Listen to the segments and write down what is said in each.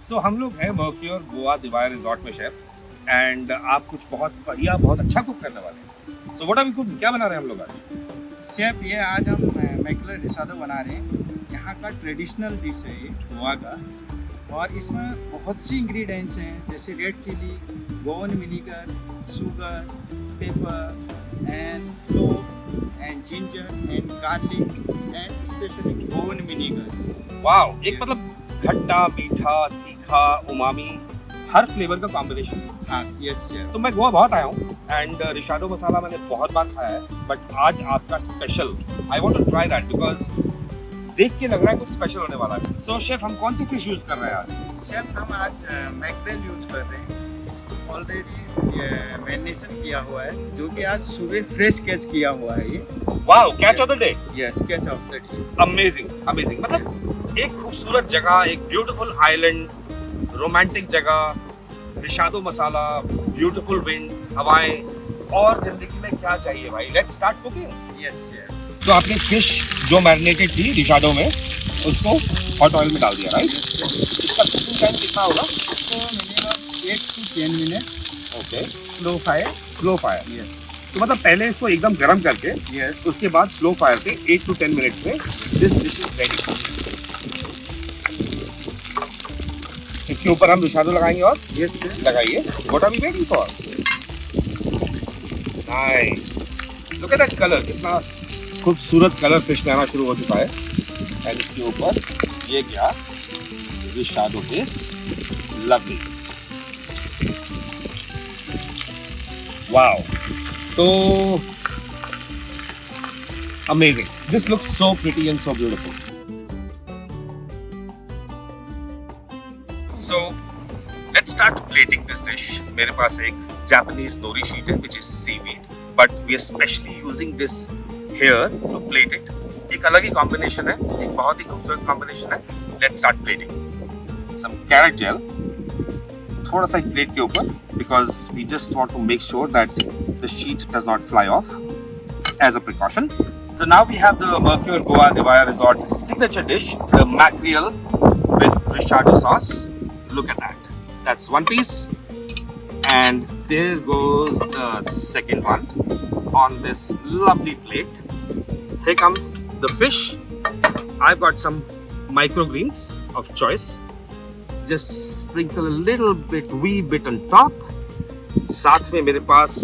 सो हम लोग हैं मर्क्यूर गोवा दिवाया रिजॉर्ट में शेफ, एंड आप कुछ बहुत बढ़िया बहुत अच्छा कुक करने वाले हैं। So what are we cooking, क्या बना रहे हैं हम लोग आज? शेफ ये आज हम मैकरल रिचाडो बना रहे हैं। यहाँ का ट्रेडिशनल डिश है ये गोवा का, और इसमें बहुत सी इंग्रेडिएंट्स हैं जैसे red chilli, Goan vinegar, sugar, pepper and clove and ginger and garlic and specially Goan vinegar. Wow, एक मतलब खट्टा मीठा तीखा उमामी हर फ्लेवर का कॉम्बिनेशन। हाँ यस शेफ। तो मैं गोवा बहुत आया हूँ एंड रिचाडो मसाला मैंने बहुत बार खाया है, बट आज आपका special I want to try that because देख के लग रहा है कुछ स्पेशल होने वाला है। सो शेफ, हम कौन सी फिश यूज कर रहे हैं आज? शेफ हम आज मैकरेल यूज कर रहे हैं। इसको ऑलरेडी मैरिनेशन किया हुआ है, जो कि आज सुबह फ्रेश कैच किया हुआ है ये। Wow, catch of the day. Yes, catch of the day. Amazing amazing, मतलब एक खूबसूरत जगह, एक ब्यूटीफुल आइलैंड, रोमांटिक जगह, रिचाडो मसाला, ब्यूटीफुल विंड्स, हवाएं, और जिंदगी में क्या चाहिए भाई। Let's start cooking. Yes chef. तो आपने फिश जो मैरिनेटेड थी रिचाडो में, उसको हॉट ऑयल में डाल दिया, राइट? इसका कुकिंग टाइम कितना होगा? इसको minimum 8 to 10 minute okay, slow fire. Slow fire. Yes तो मतलब पहले इसको एकदम गर्म करके यस। उसके बाद स्लो फायर पे 8 to 10 मिनट में दिस डिश इज रेडी। इसके ऊपर हम रिचाडो लगाएंगे और यस सर। लगाइए। What are we waiting for? Nice, look at that colour, कितना खूबसूरत कलर फिश में आना शुरू हो चुका है। एंड इसके ऊपर ये क्या रिचाडो पेस्ट, लवली। वाओ, तो amazing, this looks so pretty and so beautiful. So let's start plating this dish. मेरे पास एक जापानीज नोरी शीट है which is seaweed, but we are specially using this here to plate it. एक अलग ही combination है, एक बहुत ही खूबसूरत कॉम्बिनेशन है। Let's start plating. Some carrot gel थोड़ा सा प्लेट के ऊपर, because we just want to make sure that the sheet does not fly off as a precaution. So now we have the Mercure Goa Devaaya Resort signature dish, the mackerel with Recheado sauce. Look at that. That's one piece, and there goes the second one on this lovely plate. Here comes the fish. I've got some microgreens of choice. Just sprinkle a little bit, wee bit on top. साथ में मेरे पास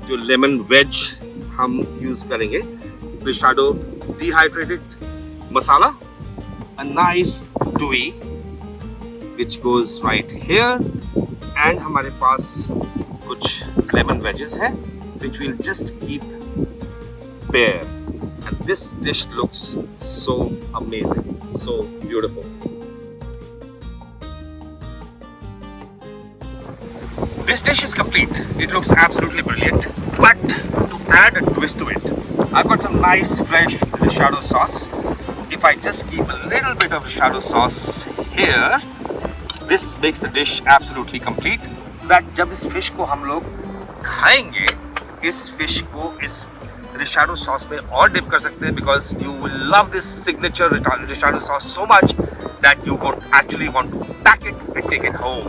जो lemon veg हम use करेंगे, रिचाडो dehydrated masala, a nice doughy which goes right here, and हमारे पास कुछ lemon wedges हैं which we'll just keep bare, and this dish looks so amazing, so beautiful. This dish is complete. It looks absolutely brilliant. But to add a twist to it, I've got some nice fresh Recheado sauce. If I just keep a little bit of Recheado sauce here, this makes the dish absolutely complete. So that जब इस fish को हम लोग खाएंगे, इस fish को इस Recheado sauce में और dip कर सकते हैं, because you will love this signature Recheado sauce so much that you won't actually want to pack it and take it home.